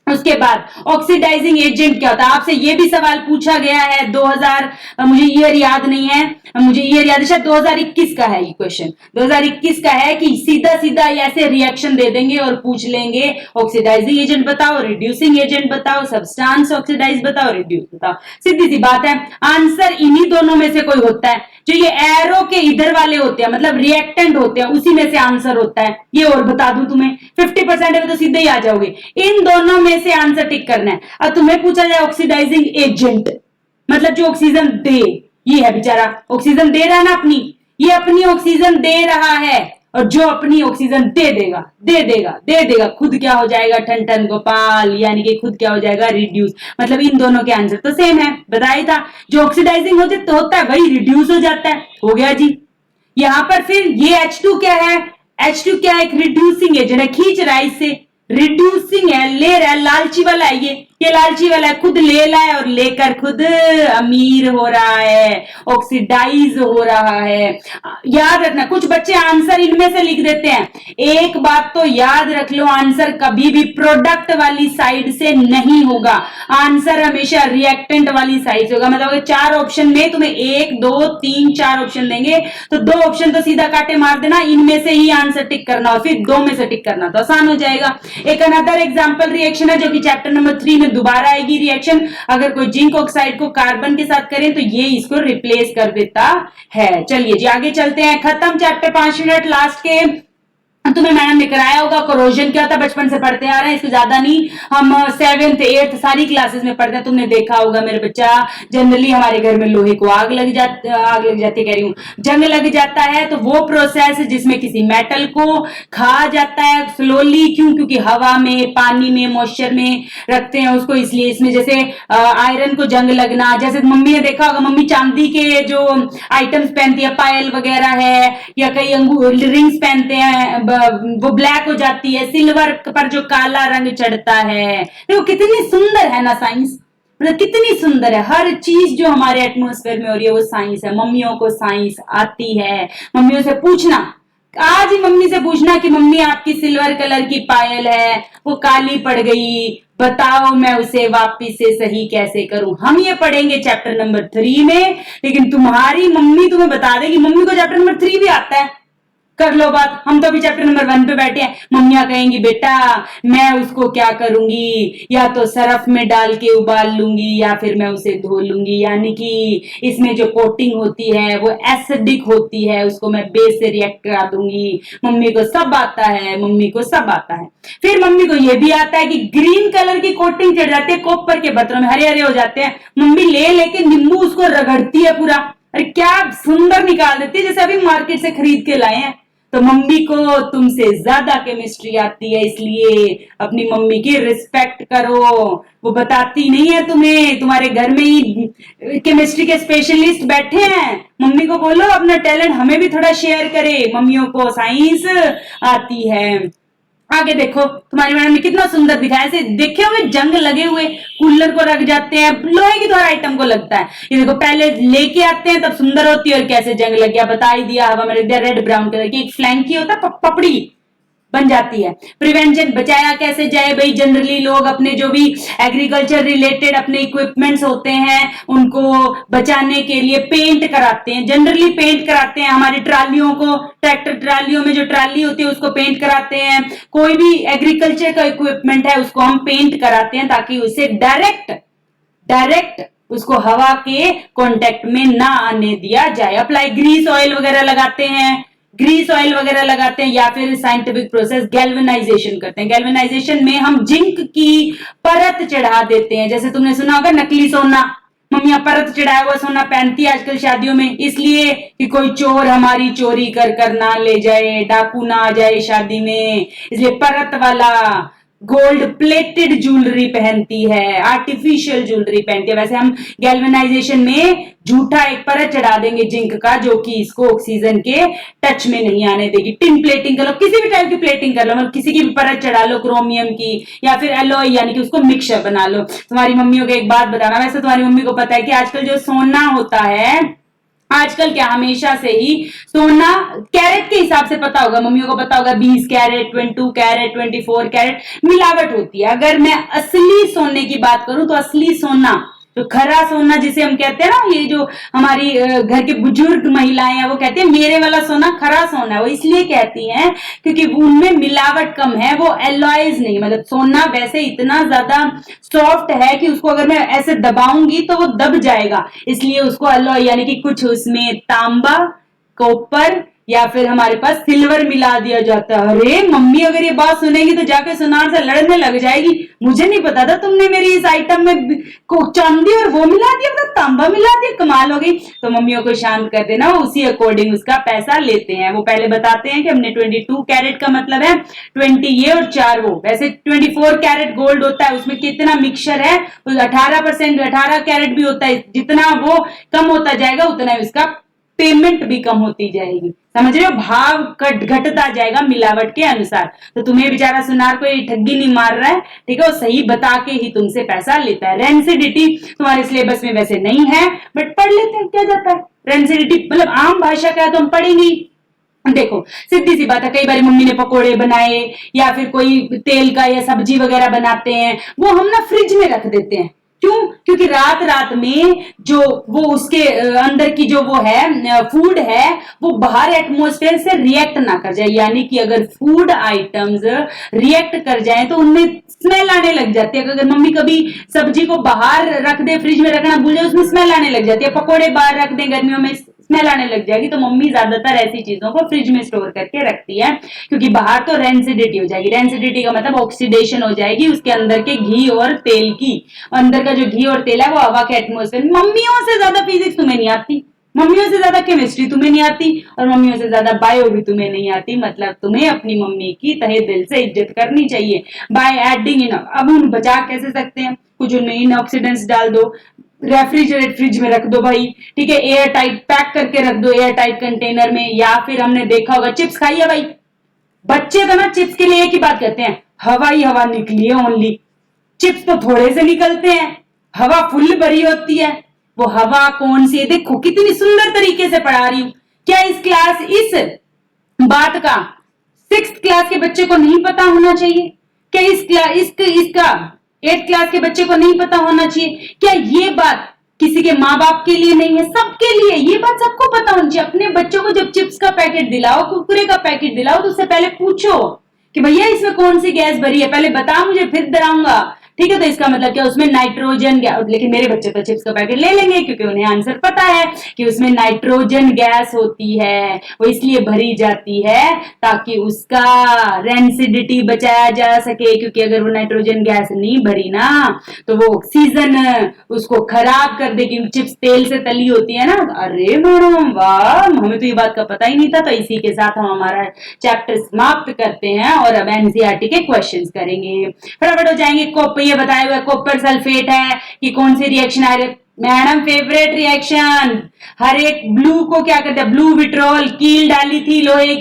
उसके बाद ऑक्सीडाइजिंग एजेंट क्या होता है, आपसे ये भी सवाल पूछा गया है 2000, मुझे ईयर याद नहीं है, मुझे ईयर याद है शायद 2021 का है ये क्वेश्चन, 2021 का है कि सीधा सीधा ऐसे रिएक्शन दे देंगे और पूछ लेंगे ऑक्सीडाइजिंग एजेंट बताओ, रिड्यूसिंग एजेंट बताओ, सब्सटेंस ऑक्सीडाइज बताओ, रिड्यूस बताओ। सीधी सी बात है, आंसर इन्हीं दोनों में से कोई होता है। जो ये एरो के इधर वाले होते हैं मतलब रिएक्टेंट होते हैं, उसी में से आंसर होता है। ये और बता दूं तुम्हें 50% में तो सीधे ही आ जाओगे। इन दोनों में से आंसर टिक करना है। अब तुम्हें पूछा जाए ऑक्सीडाइजिंग एजेंट मतलब जो ऑक्सीजन दे, ये है बेचारा ऑक्सीजन दे रहा है ना अपनी, ये अपनी ऑक्सीजन दे रहा है और जो अपनी ऑक्सीजन दे देगा दे देगा दे देगा खुद क्या हो जाएगा ठन ठन गोपाल, यानी कि खुद क्या हो जाएगा रिड्यूस। मतलब इन दोनों के आंसर तो सेम है, बताया था। जो ऑक्सीडाइजिंग होता है वही रिड्यूस हो जाता है, हो गया जी। यहां पर फिर ये H2 क्या है, H2 क्या है, एक रिड्यूसिंग एजेंट है, खींच रहा है इससे, रिड्यूसिंग है, ले रहा है, लालची वाला है ये लालची वाला है, खुद ले रहा है और लेकर खुद अमीर हो रहा है, ऑक्सीडाइज हो रहा है। याद रखना, कुछ बच्चे आंसर इनमें से लिख देते हैं, एक बात तो याद रख लो, आंसर कभी भी प्रोडक्ट वाली साइड से नहीं होगा, आंसर हमेशा रिएक्टेंट वाली साइड से होगा। मतलब 4 ऑप्शन में तुम्हें 1 2 3 4 ऑप्शन देंगे तो 2 ऑप्शन तो सीधा काटे मार देना, इनमें से ही आंसर टिक करना और फिर 2 में से टिक करना तो आसान हो जाएगा। एक अनदर एग्जांपल रिएक्शन है जो कि चैप्टर नंबर 3 में दोबारा आएगी रिएक्शन। अगर कोई जिंक ऑक्साइड को कार्बन के साथ करें तो ये इसको रिप्लेस कर देता है। चलिए जी आगे चलते हैं, खत्म चैप्टर, 5 मिनट लास्ट के। तुम्हें मैडम ने कराया होगा कोरोजन क्या होता, बचपन से पढ़ते आ रहे हैं, इसको ज्यादा नहीं, हम 7th 8th सारी क्लासेस में पढ़ते हैं। तुमने देखा होगा मेरे बच्चा, जनरली हमारे घर में लोहे को आग लग जाती कह रही हूँ, जंग लग जाता है तो वो प्रोसेस जिसमें किसी मेटल को खा जाता है स्लोली, क्योंकि हवा में, पानी में, मॉइस्चर में रखते हैं उसको, इसलिए इसमें जैसे आयरन को जंग लगना, जैसे मम्मी ने देखा होगा, मम्मी चांदी के जो आइटम्स पहनती है, पायल वगैरह है या कई रिंग्स पहनते हैं, वो ब्लैक हो जाती है, सिल्वर पर जो काला रंग चढ़ता है। देखो कितनी सुंदर है ना साइंस, मतलब कितनी सुंदर है, हर चीज जो हमारे एटमॉस्फेयर में हो रही है वो साइंस है। मम्मियों को साइंस आती है, मम्मियों से पूछना, आज ही मम्मी से पूछना कि मम्मी आपकी सिल्वर कलर की पायल है वो काली पड़ गई, बताओ मैं उसे वापिस से सही कैसे करूं। हम ये पढ़ेंगे चैप्टर नंबर 3 में, लेकिन तुम्हारी मम्मी तुम्हें बता देगी, मम्मी को चैप्टर नंबर 3 भी आता है, कर लो बात। हम तो अभी चैप्टर नंबर 1 पे बैठे हैं, मम्मियां कहेंगी बेटा मैं उसको क्या करूंगी, या तो सरफ में डाल के उबाल लूंगी या फिर मैं उसे धो लूंगी, यानी कि इसमें जो कोटिंग होती है वो एसिडिक होती है, उसको मैं बेस से रिएक्ट करा दूंगी। मम्मी को सब आता है, मम्मी को सब आता है। फिर मम्मी को यह भी आता है कि ग्रीन कलर की कोटिंग चढ़ जाती है कॉपर के बर्तनों में, हरे हरे हो जाते हैं, मम्मी ले लेके नींबू उसको रगड़ती है पूरा, अरे क्या सुंदर निकाल देती है, जैसे अभी मार्केट से खरीद के लाए हैं। तो मम्मी को तुमसे ज्यादा केमिस्ट्री आती है, इसलिए अपनी मम्मी की रिस्पेक्ट करो, वो बताती नहीं है तुम्हें, तुम्हारे घर में ही केमिस्ट्री के स्पेशलिस्ट बैठे हैं। मम्मी को बोलो अपना टैलेंट हमें भी थोड़ा शेयर करे, मम्मियों को साइंस आती है। आगे देखो तुम्हारी मैडम ने कितना सुंदर दिखाया, ऐसे देखे हुए जंग लगे हुए कूलर को रख जाते हैं, लोहे की तो हर आइटम को लगता है। ये देखो पहले लेके आते हैं तब सुंदर होती है और कैसे जंग लग गया, बता ही दिया, हवा में रख दिया, रेड ब्राउन कलर की एक फ्लैंकी होता है, पपड़ी बन जाती है। प्रिवेंशन बचाया कैसे जाए भाई, जनरली लोग अपने जो भी एग्रीकल्चर रिलेटेड अपने इक्विपमेंट्स होते हैं उनको बचाने के लिए पेंट कराते हैं, जनरली पेंट कराते हैं। हमारी ट्रालियों को, ट्रैक्टर ट्रालियों में जो ट्राली होती है उसको पेंट कराते हैं, कोई भी एग्रीकल्चर का इक्विपमेंट है उसको हम पेंट कराते हैं ताकि उसे डायरेक्ट उसको हवा के कांटेक्ट में ना आने दिया जाए। अप्लाई ग्रीस ऑयल वगैरह लगाते हैं, या फिर साइंटिफिक प्रोसेस गैल्वेनाइजेशन करते हैं। गैल्वेनाइजेशन में हम जिंक की परत चढ़ा देते हैं, जैसे तुमने सुना होगा नकली सोना, मम्मियां परत चढ़ाया हुआ सोना पहनती है आजकल शादियों में, इसलिए कि कोई चोर हमारी चोरी कर कर ना ले जाए, डाकू ना आ जाए शादी में, इसलिए परत वाला गोल्ड प्लेटेड ज्वेलरी पहनती है, आर्टिफिशियल ज्वेलरी पहनती है। वैसे हम गैल्वेनाइजेशन में झूठा एक परत चढ़ा देंगे जिंक का, जो कि इसको ऑक्सीजन के टच में नहीं आने देगी। टिन प्लेटिंग कर लो, किसी भी टाइप की प्लेटिंग कर लो, मतलब किसी की भी परत चढ़ा लो, क्रोमियम की या फिर एलॉय, यानी कि उसको मिक्सचर बना लो। तुम्हारी मम्मियों को एक बात बताना, वैसे तुम्हारी मम्मी को पता है कि आजकल जो सोना होता है, आजकल क्या हमेशा से ही सोना कैरेट के हिसाब से पता होगा, मम्मियों को पता होगा 20 कैरेट, 22 कैरेट, 24 कैरेट मिलावट होती है। अगर मैं असली सोने की बात करूं तो असली सोना, तो खरा सोना जिसे हम कहते हैं ना, ये जो हमारी घर के बुजुर्ग महिलाएं हैं वो कहती है मेरे वाला सोना खरा सोना है। वो इसलिए कहती हैं क्योंकि उनमें मिलावट कम है, वो एलॉयज नहीं, मतलब सोना वैसे इतना ज्यादा सॉफ्ट है कि उसको अगर मैं ऐसे दबाऊंगी तो वो दब जाएगा, इसलिए उसको एलॉय यानी कि कुछ उसमें तांबा, कॉपर या फिर हमारे पास सिल्वर मिला दिया जाता है। अरे मम्मी अगर ये बात सुनेगी तो जाके सुनार से लड़ने लग जाएगी, मुझे नहीं पता था तुमने मेरी इस आइटम में चांदी और वो मिला दिया, मतलब तांबा मिला दिया, कमाल हो गई। तो मम्मियों को शांत कर देना, वो उसी अकॉर्डिंग उसका पैसा लेते हैं। वो पहले बताते हैं कि हमने 22 कैरेट का मतलब है 20 ये और 4 वो। वैसे 24 कैरेट गोल्ड होता है, उसमें कितना मिक्सचर है, 18% 18 कैरेट भी होता है, जितना वो कम होता जाएगा उतना ही उसका पेमेंट भी कम होती जाएगी, समझ रहे हो, भाव घटता जाएगा मिलावट के अनुसार। तो तुम्हें बेचारा सुनार कोई ठगी नहीं मार रहा है, ठीक है, वो सही बता के ही तुमसे पैसा लेता है। रेंसिडिटी तुम्हारे सिलेबस में वैसे नहीं है, बट पढ़ लेते हैं, क्या जाता है। रेंसिडिटी मतलब आम भाषा का है तो हम पढ़ेंगे। देखो सीधी सी बात है, कई बार मम्मी ने पकोड़े बनाए या फिर कोई तेल का या सब्जी वगैरह बनाते हैं, वो हम ना फ्रिज में रख देते हैं। क्यों? क्योंकि रात रात में जो वो उसके अंदर की जो वो है फूड है, वो बाहर एटमॉस्फेयर से रिएक्ट ना कर जाए, यानी कि अगर फूड आइटम्स रिएक्ट कर जाए तो उनमें स्मेल आने लग जाती है। अगर मम्मी कभी सब्जी को बाहर रख दे, फ्रिज में रखना भूल जाए, उसमें स्मेल आने लग जाती है। पकोड़े बाहर रख दे गर्मियों में, स्मेल आने लग जाएगी। तो मम्मी ज्यादातर ऐसी चीजों को फ्रिज में स्टोर करके रखती है, क्योंकि बाहर तो रेंसिडिटी हो जाएगी। रेंसिडिटी का मतलब ऑक्सीडेशन हो जाएगी उसके अंदर के घी और तेल की। अंदर का जो घी और तेल है वो हवा के एटमोस्फेयर। मम्मियों से ज्यादा फिजिक्स तुम्हें नहीं आती, मम्मियों से ज्यादा केमिस्ट्री तुम्हें नहीं आती, और मम्मियों से ज्यादा बायो भी तुम्हें नहीं आती। मतलब तुम्हें अपनी मम्मी की तहे दिल से इज्जत करनी चाहिए बाय एडिंग इन। अब उन बचा कैसे सकते हैं, कुछ उनमें इनऑक्सीडेंट्स डाल दो, रेफ्रिजरेट फ्रिज में रख दो भाई, ठीक है, एयर टाइट पैक करके रख दो एयर टाइट कंटेनर में। या फिर हमने देखा होगा चिप्स खाई है भाई, बच्चे तो ना चिप्स के लिए एक ही बात कहते हैं, हवा ही हवा निकली है ओनली। चिप्स तो थोड़े से निकलते हैं, हवा फुल भरी होती है। वो हवा कौन सी है, देखो कितनी सुंदर तरीके से पढ़ा रही हूं। क्या इस बात का 6th क्लास के बच्चे को नहीं पता होना चाहिए? क्या इसका 8th क्लास के बच्चे को नहीं पता होना चाहिए? क्या ये बात किसी के माँ बाप के लिए नहीं है, सबके लिए ये बात सबको पता होनी चाहिए। अपने बच्चों को जब चिप्स का पैकेट दिलाओ, कुरकुरे का पैकेट दिलाओ, तो उससे पहले पूछो कि भैया इसमें कौन सी गैस भरी है, पहले बता मुझे फिर डराऊंगा, ठीक है। तो इसका मतलब क्या, उसमें नाइट्रोजन गैस। लेकिन मेरे बच्चे तो चिप्स का पैकेट ले लेंगे क्योंकि उन्हें आंसर पता है कि उसमें नाइट्रोजन गैस होती है, वो इसलिए भरी जाती है ताकि उसका रेंसिडिटी बचाया जा सके। क्योंकि अगर वो नाइट्रोजन गैस नहीं भरी ना तो वो ऑक्सीजन उसको खराब कर देगी। चिप्स तेल से तली होती है ना। अरे मैडम वाह, हमें तो ये बात का पता ही नहीं था। तो इसी के साथ हम हमारा चैप्टर समाप्त करते हैं और अब एनसीईआरटी के क्वेश्चंस करेंगे। फटाफट हो जाएंगे। ये बताया हुआ कॉपर सल्फेट है कि कौन सी रिएक्शन आ रही है मैडम, फेवरेट रिएक्शन। हर एक ब्लू को क्या करते हैं, ब्लू विट्रोल, कील डाली थी लोहे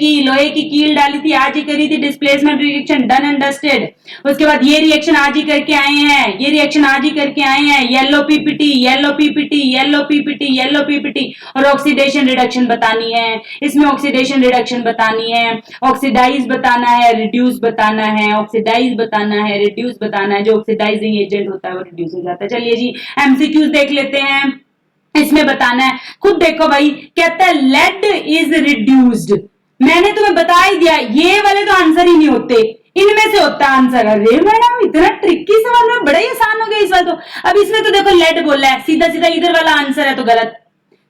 की कील डाली थी, आज ही करी थी displacement reaction, done and dusted. उसके बाद ये रिएक्शन आज ही करके आए हैं, ये रिएक्शन आज ही करके आए हैं, yellow PPT yellow PPT yellow PPT yellow PPT. और ऑक्सीडेशन रिडक्शन बतानी है, इसमें ऑक्सीडेशन रिडक्शन बतानी है, ऑक्सीडाइज बताना है, रिड्यूस बताना है, ऑक्सीडाइज बताना है, रिड्यूस बताना है। जो ऑक्सीडाइजिंग एजेंट होता है वो रिड्यूस हो जाता है। चलिए जी एमसीक्यूज देख लेते हैं। इसमें बताना है, खुद देखो भाई, कहता है लेड इज रिड्यूस्ड। मैंने तुम्हें बता ही दिया, ये वाले तो आंसर ही नहीं होते, इनमें से होता है आंसर। अरे मैडम इतना ट्रिकी सवाल है, बड़ा ही आसान हो गया इस बार तो। अब इसमें तो देखो लेड बोला है, सीधा सीधा इधर वाला आंसर है तो गलत,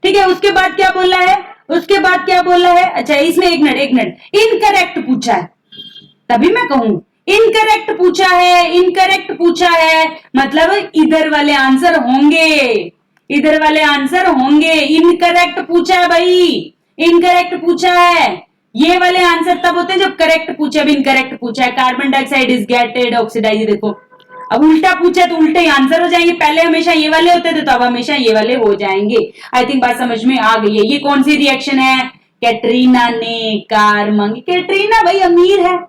ठीक है। उसके बाद क्या बोला है, उसके बाद क्या बोला है, अच्छा इसमें एक मिनट इनकरेक्ट पूछा है, तभी मैं कहूं इनकरेक्ट पूछा है, इनकरेक्ट पूछा है मतलब इधर वाले आंसर होंगे। इधर वाले आंसर होंगे। इनकरेक्ट पूछा है भाई, इनकरेक्ट पूछा है। ये वाले आंसर तब होते हैं जब करेक्ट पूछा, अब इनकरेक्ट पूछा है। Carbon dioxide is getting oxidise, देखो अब उल्टा पूछा है तो उल्टे ही आंसर हो जाएंगे। पहले हमेशा ये वाले होते थे तो अब हमेशा ये वाले हो जाएंगे। आई थिंक बात समझ में आ गई है। ये कौन सी रिएक्शन है? कैटरीना ने कार मांगी। कैटरीना भाई अमीर है,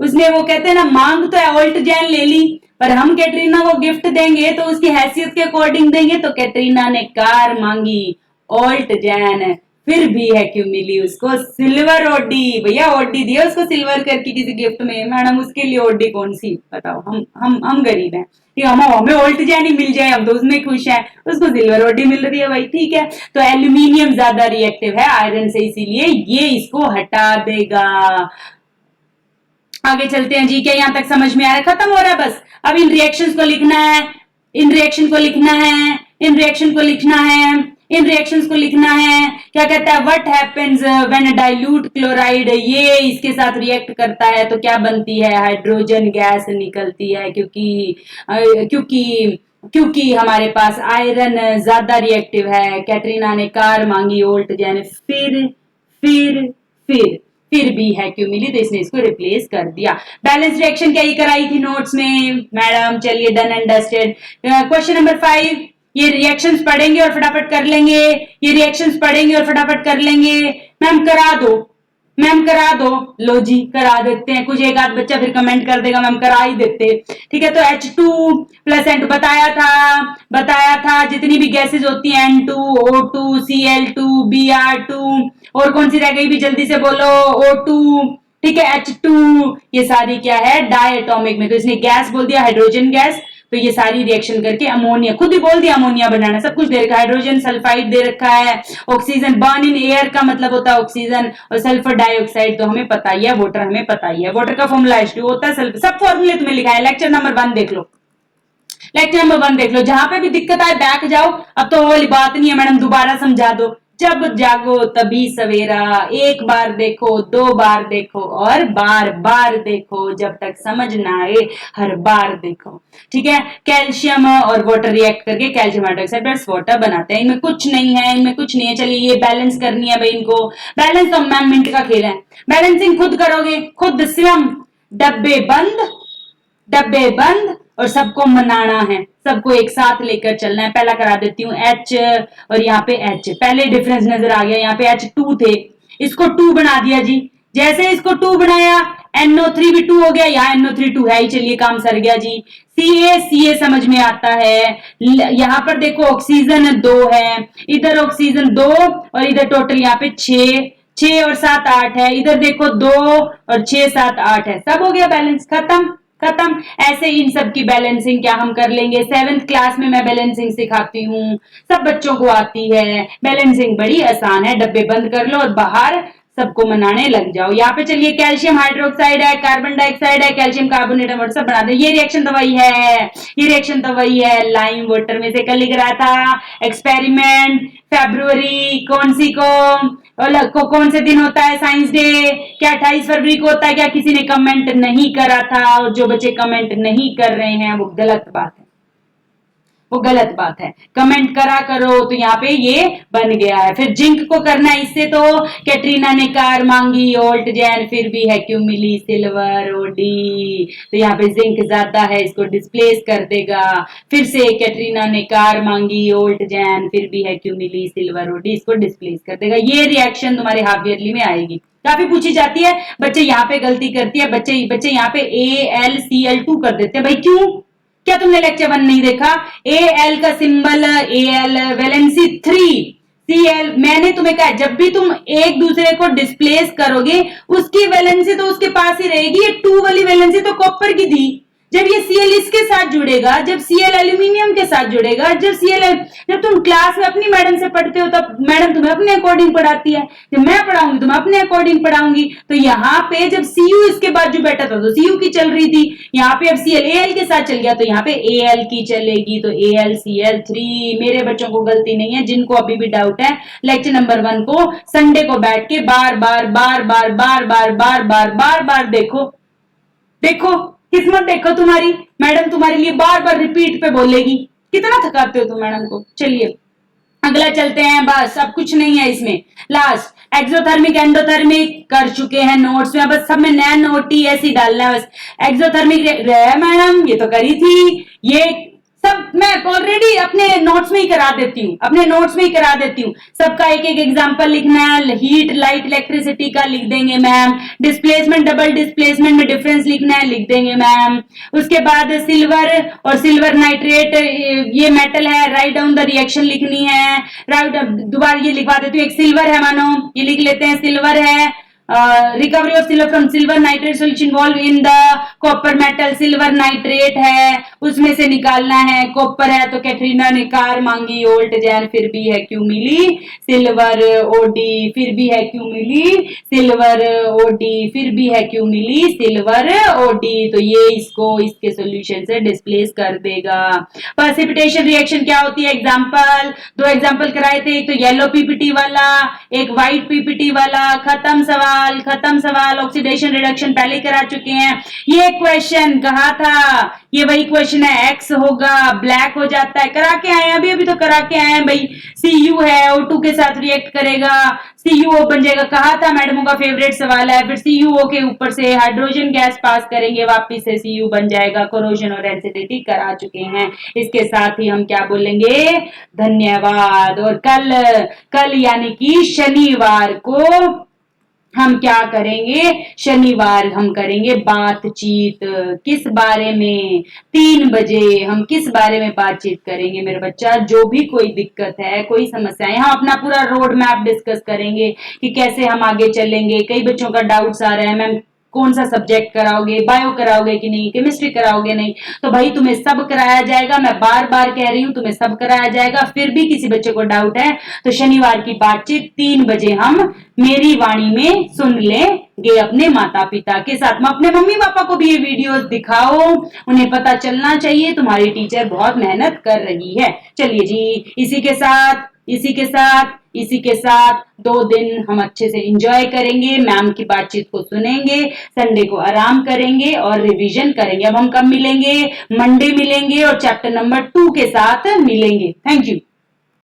उसने वो कहते हैं ना मांग तो ओल्ट जैन ले ली, पर हम कैटरीना को गिफ्ट देंगे तो उसकी हैसियत के अकॉर्डिंग देंगे। तो कैटरीना ने कार मांगी ओल्ट जैन, फिर भी है क्यों मिली उसको सिल्वर ओडी। भैया ओडी दिया उसको सिल्वर करके किसी गिफ्ट में, मैडम उसके लिए ओडी कौन सी बताओ। हम गरीब हैं, ठीक है, हमें ओल्ट जैन ही मिल जाए हम तो उसमें खुश हैं, उसको सिल्वर ओडी मिल रही है भाई, ठीक है। तो एल्यूमिनियम ज्यादा रिएक्टिव है आयरन से, इसीलिए ये इसको हटा देगा। आगे चलते हैं जी, क्या यहां तक समझ में आ रहा है? खत्म हो रहा है बस। अब इन रिएक्शंस को लिखना है, इन रिएक्शन को लिखना है, इन रिएक्शन को लिखना है, इन रिएक्शंस को लिखना है। क्या कहता है? What happens when dilute chloride, ये इसके साथ रिएक्ट करता है तो क्या बनती है? हाइड्रोजन गैस निकलती है, क्योंकि हमारे पास आयरन ज्यादा रिएक्टिव है। कैटरीना ने कार मांगी ओल्ट जैन, फिर भी है क्यों मिली, तो इसने इसको रिप्लेस कर दिया। बैलेंस रिएक्शन क्या ही कराई थी नोट्स में मैडम, चलिए done and dusted. Question number 5, ये रिएक्शंस पढ़ेंगे और फटाफट कर लेंगे, ये रिएक्शंस पढ़ेंगे और फटाफट कर लेंगे। मैम करा दो, मैम करा दो, लो जी करा देते हैं। कुछ एक आध बच्चा फिर कमेंट कर देगा मैम करा ही देते, ठीक है। तो H2 प्लस N2 बताया था जितनी भी गैसेज होती हैं N2, O2, Cl2, Br2, और कौन सी रह गई भी जल्दी से बोलो, O2, ठीक है, H2, ये सारी क्या है? डायटोमिक में। तो इसने गैस बोल दिया, हाइड्रोजन गैस, तो ये सारी रिएक्शन करके अमोनिया, खुद ही बोल दिया अमोनिया बनाना, सब कुछ दे रखा है। हाइड्रोजन सल्फाइड दे रखा है, ऑक्सीजन बर्न इन एयर का मतलब होता है ऑक्सीजन, और सल्फर डाइऑक्साइड तो हमें पता ही है, वाटर हमें पता ही है, वाटर का फॉर्मूला H2 होता है, सल्फर, सब फॉर्मूले तुम्हें लिखा है। लेक्चर नंबर 1 देख लो, लेक्चर नंबर 1 देख लो, जहां पे भी दिक्कत आए बैक जाओ। अब तो वो वाली बात नहीं है मैडम दोबारा समझा दो, जब जागो तभी सवेरा, एक बार देखो, 2 बार देखो और बार बार देखो, जब तक समझ ना आए हर बार देखो, ठीक है। कैल्शियम और वाटर रिएक्ट करके कैल्शियम हाइड्रोक्साइड प्लस वाटर बनाते हैं, इनमें कुछ नहीं है, इनमें कुछ नहीं है। चलिए ये बैलेंस करनी है भाई इनको, बैलेंस तो मैम मिनट का खेल है, बैलेंसिंग खुद करोगे, खुद स्वयं, डब्बे बंद और सबको मनाना है, सबको एक साथ लेकर चलना है। पहला करा देती हूँ H और यहाँ पे H, पहले डिफरेंस नजर आ गया, यहाँ पे H2 थे, इसको 2 बना दिया जी। जैसे इसको 2 बनाया NO3 भी 2 हो गया, यहाँ NO3 2 है ही, चलिए काम सर गया जी। Ca समझ में आता है। यहाँ पर देखो ऑक्सीजन 2 है, इधर ऑक्सीजन 2 और इधर टोटल यहाँ पे 6 और 7 8 है, इधर देखो 2 और 6 7 8 है, सब हो गया बैलेंस, खत्म। ऐसे इन सब की बैलेंसिंग क्या हम कर लेंगे, 7th क्लास में मैं बैलेंसिंग सिखाती हूँ, सब बच्चों को आती है। बैलेंसिंग बड़ी आसान है, डब्बे बंद कर लो और बाहर सबको मनाने लग जाओ। यहाँ पे चलिए कैल्शियम हाइड्रोक्साइड है, कार्बन डाइऑक्साइड है, कैल्शियम कार्बोनेट और सब बना दो। ये रिएक्शन तो वही है, ये रिएक्शन तो वही है, लाइम वाटर में से कल लिख रहा था एक्सपेरिमेंट फरवरी, कौन से दिन होता है साइंस डे, क्या 28 फरवरी को होता है क्या? किसी ने कमेंट नहीं करा था, और जो बच्चे कमेंट नहीं कर रहे हैं वो गलत बात है, वो गलत बात है, कमेंट करा करो। तो यहाँ पे ये बन गया है। फिर जिंक को करना है, इससे तो कैटरीना ने कार मांगी ओल्ट जैन, फिर भी है क्यों मिली सिल्वर ओडी, तो यहाँ पे जिंक ज्यादा है, इसको डिस्प्लेस कर देगा। फिर से कैटरीना ने कार मांगी ओल्ट जैन, फिर भी है क्यों मिली सिल्वर ओडी, इसको डिस्प्लेस कर देगा। ये रिएक्शन तुम्हारे हाफ ईयरली में आएगी, काफी पूछी जाती है। बच्चे यहाँ पे गलती करती है, बच्चे यहाँ पे AlCl2 कर देते हैं। भाई क्यों? क्या तुमने लेक्चर 1 नहीं देखा? Al का सिंबल Al, वैलेंसी 3, Cl, मैंने तुम्हें कहा जब भी तुम एक दूसरे को डिस्प्लेस करोगे उसकी वैलेंसी तो उसके पास ही रहेगी। ये 2 वाली वैलेंसी तो कॉपर की थी, जब ये Cl इसके साथ जुड़ेगा, जब Cl एल्यूमिनियम के साथ जुड़ेगा, जब तुम क्लास में अपनी मैडम से पढ़ते हो तब मैडम तुम्हें अपने अकॉर्डिंग पढ़ाती है, जब मैं पढ़ाऊंगी तुम्हें अपने अकॉर्डिंग पढ़ाऊंगी। तो यहाँ पे जब Cu इसके बाद जो बैठा था तो Cu की चल रही थी, यहाँ पे अब Cl Al के साथ चल गया तो यहाँ पे Al की चलेगी, तो AlCl3। मेरे बच्चों को गलती नहीं है, जिनको अभी भी डाउट है लेक्चर नंबर 1 को संडे को बैठ के बार बार देखो किस्मत देखो तुम्हारी, मैडम तुम्हारे लिए बार बार रिपीट पे बोलेगी। कितना थकाते हो तुम मैडम को। चलिए अगला चलते हैं, बस अब कुछ नहीं है इसमें। लास्ट एक्सोथर्मिक एंडोथर्मिक कर चुके हैं नोट्स में, बस सब में नया नोट ही ऐसे डालना है बस। एक्सोथर्मिक मैडम ये तो करी थी, ये सब मैं ऑलरेडी अपने नोट्स में ही करा देती हूँ, अपने नोट्स में ही करा देती हूँ। सबका एक एक एग्जांपल लिखना है, हीट लाइट इलेक्ट्रिसिटी का लिख देंगे मैम, डिस्प्लेसमेंट डबल डिस्प्लेसमेंट में डिफरेंस लिखना है, लिख देंगे मैम। उसके बाद सिल्वर और सिल्वर नाइट्रेट ये मेटल है, राइट डाउन द रिएक्शन लिखनी है। राइट, दोबारा ये लिखवा देती हूँ, एक सिल्वर है मानो, ये लिख लेते हैं सिल्वर है। Recovery of silver from silver nitrate solution involve in the copper metal, silver nitrate है उसमें से निकालना है। कॉपर है तो कैटरीना ने कार मांगी, ओल्ट जैन फिर भी है क्यों मिली, सिल्वर ओडी फिर भी है क्यों मिली, सिल्वर ओडी फिर भी है क्यों मिली, सिल्वर ओडी। तो ये इसको इसके सॉल्यूशन से डिस्प्लेस कर देगा। प्रेसिपिटेशन रिएक्शन क्या होती है, एग्जांपल दो एग्जांपल कराए थे, एक तो येलो पीपीटी वाला, एक व्हाइट पीपीटी वाला। खत्म सवाल। ऑक्सीडेशन रिडक्शन पहले करा चुके हैं। ये क्वेश्चन कहा था, ये वही क्वेश्चन है, एक्स होगा ब्लैक हो जाता है, करा के आए हैं अभी तो करा के आए हैं भाई। Cu है O2 के साथ रिएक्ट करेगा, CuO बन जाएगा। कहा था मैडमों का फेवरेट सवाल है। फिर CuO के ऊपर से हाइड्रोजन गैस पास करेंगे, वापिस से Cu बन जाएगा। कोरोजन और एसिडिटी करा चुके हैं। इसके साथ ही हम क्या बोलेंगे, धन्यवाद। और कल यानी कि शनिवार को हम क्या करेंगे, शनिवार हम करेंगे बातचीत। किस बारे में, 3 बजे हम किस बारे में बातचीत करेंगे मेरे बच्चा। जो भी कोई दिक्कत है, कोई समस्या है, हम अपना पूरा रोड मैप डिस्कस करेंगे कि कैसे हम आगे चलेंगे। कई बच्चों का डाउट्स आ रहा है, मैम कौन सा सब्जेक्ट कराओगे, बायो कराओगे कि नहीं, केमिस्ट्री कराओगे नहीं। तो भाई तुम्हें सब कराया जाएगा, मैं बार बार कह रही हूं तुम्हें सब कराया जाएगा। फिर भी किसी बच्चे को डाउट है तो शनिवार की बातचीत 3 बजे हम मेरी वाणी में सुन लेंगे अपने माता पिता के साथ में। अपने मम्मी पापा को भी ये वीडियोस दिखाओ, उन्हें पता चलना चाहिए तुम्हारी टीचर बहुत मेहनत कर रही है। चलिए जी, इसी के साथ 2 दिन हम अच्छे से एंजॉय करेंगे, मैम की बातचीत को सुनेंगे, संडे को आराम करेंगे और रिवीजन करेंगे। अब हम कब मिलेंगे, मंडे मिलेंगे और चैप्टर नंबर 2 के साथ मिलेंगे। Thank you.